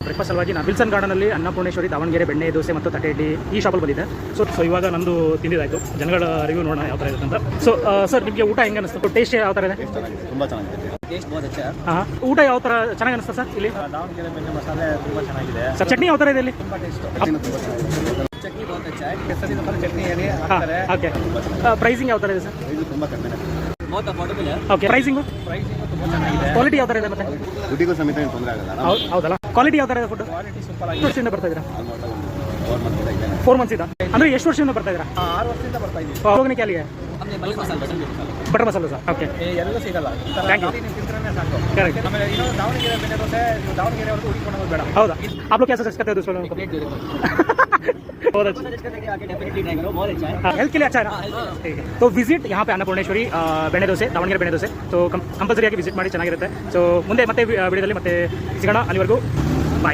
Breakfast ಸಲುವಾಗಿ ನಾನು Wilson ಗಾರ್ಡನಲ್ಲಿ Annapoorneshwari Davanagere ಬೆಣ್ಣೆ ದೋಸೆ ಮತ್ತು ತಟ್ಟೆ ಇಡ್ಲಿ ಈ ಶಾಪಲ್ಲಿ ಬಂದಿದ್ದೆ. ಸೊ ಇವಾಗ ನಂದು ತಿಂದಿದ್ದಾಯಿತು. ಜನಗಳ ರಿವ್ಯೂ ನೋಡೋಣ ಯಾವ ಥರ ಇರುತ್ತೆ ಅಂತ. ಸೊ ಸರ್ ನಿಮಗೆ ಊಟ ಹೆಂಗೆ ಅನಿಸ್ತು? ಟೇಸ್ಟ್ ಯಾವ ಥರ ಇದೆ? ತುಂಬ ಚೆನ್ನಾಗಿದೆ. ಟೇಸ್ಟ್ ಬಹುತ್ ಅಚ್ಚಾ. ಹಾಂ, ಊಟ ಯಾವ ಥರ ಚೆನ್ನಾಗಿ ಅನಿಸ್ತಾ ಸರ್ ಇಲ್ಲಿ? ದಾವಣಗೆರೆ ಬೆಣ್ಣೆ ಮಸಾಲೆ ತುಂಬ ಚೆನ್ನಾಗಿದೆ ಸರ್. ಚಟ್ನಿ ಯಾವ ಥರ ಇದೆ ಇಲ್ಲಿ? ತುಂಬ ಟೇಸ್ಟ್. ಚಟ್ನಿ ಬಹುತ್ ಅಚ್ಚಾ है. केसरी नंबर चटनी है ಹಾಕ್ತಾರೆ. ಓಕೆ. ಪ್ರೈಸಿಂಗ್ ಯಾವ ಥರ ಇದೆ ಸರ್? ಇದು ತುಂಬ ಕಡಿಮೆ ಇದೆ. ಬಹುತ್ ಅಫೋರ್ಡಬಲ್ है. ಓಕೆ. ಪ್ರೈಸಿಂಗು ತುಂಬ ಚೆನ್ನಾಗಿದೆ. ಕ್ವಾಲಿಟಿ ಯಾವ ಥರ ಇದೆ ಮತ್ತೆ? ದುಡ್ಡಿಗೂ ಸಮೇತ ಏನು ತೊಂದರೆ ಆಗಲ್ಲ. ಹೌದಲ್ಲ. ಕ್ವಾಲಿಟಿ ಯಾವ ಥರ ಇದೆ ಫುಡ್? ಕ್ವಾಲಿಟಿ ಸೂಪರ್ ಆಗಿದೆ. ಎಷ್ಟು ವರ್ಷದಿಂದ ಬರ್ತಾ ಇದ್ದೀರಾ? ಆಲ್ಮೋಸ್ಟ್ 4 ಮಂತ್ ಇದ್ದೇನೆ. 4 ಮಂತ್ಸ್ ಇದ್ದ ಅಂದರೆ ಎಷ್ಟು ವರ್ಷದಿಂದ ಬರ್ತಾ ಇದ್ದೀರಾ? 6 ವರ್ಷದಿಂದ ಬರ್ತಾ ಇದ್ದೀವಿ. ಹೋಗನೆ ಕ್ಯಾಲಿಗೆ ಬಟರ್ ಮಸಾಲ ಸರ್. ಓಕೆ. ಎಲ್ಲೂ ಸಿಗಲ್ಲ. Thank you. ನೀವು ತಿಂತ್ರೆ ಸಾಕು. Correct. ಆಮೇಲೆ ಇನ್ನೊಂದು ದಾವಣಗೆರೆ ಬೆಣ್ಣೆ ದೋಸೆ ನೀವು ದಾವಣಗೆರೆವರೆಗೂ ಹುಡುಕೊಂಡು ಹೋಗೋದು ಬೇಡ. ಹೌದಾ? आप लोग क्या सजेस्ट करते हैं दूसरों को? बहुत अच्छा। हेल्थ के लिए अच्छा है ना? ठीक है. तो विजिट यहाँ पे ಅನ್ನಪೂರ್ಣೇಶ್ವರಿ ಬೆಣ್ಣೆ ದೋಸೆ, ದಾವಣಗೆರೆ ಬೆಣ್ಣೆ ದೋಸೆ. ಸೊ ಕಂಪಲ್ಸರಿಯಾಗಿ ವಿಸಿಟ್ ಮಾಡಿ, ಚೆನ್ನಾಗಿರುತ್ತೆ. ಸೊ ಮುಂದೆ ಮತ್ತೆ ವಿಡಿಯೋದಲ್ಲಿ ಮತ್ತೆ ಸಿಗೋಣ. ಅಲ್ಲಿವರೆಗೂ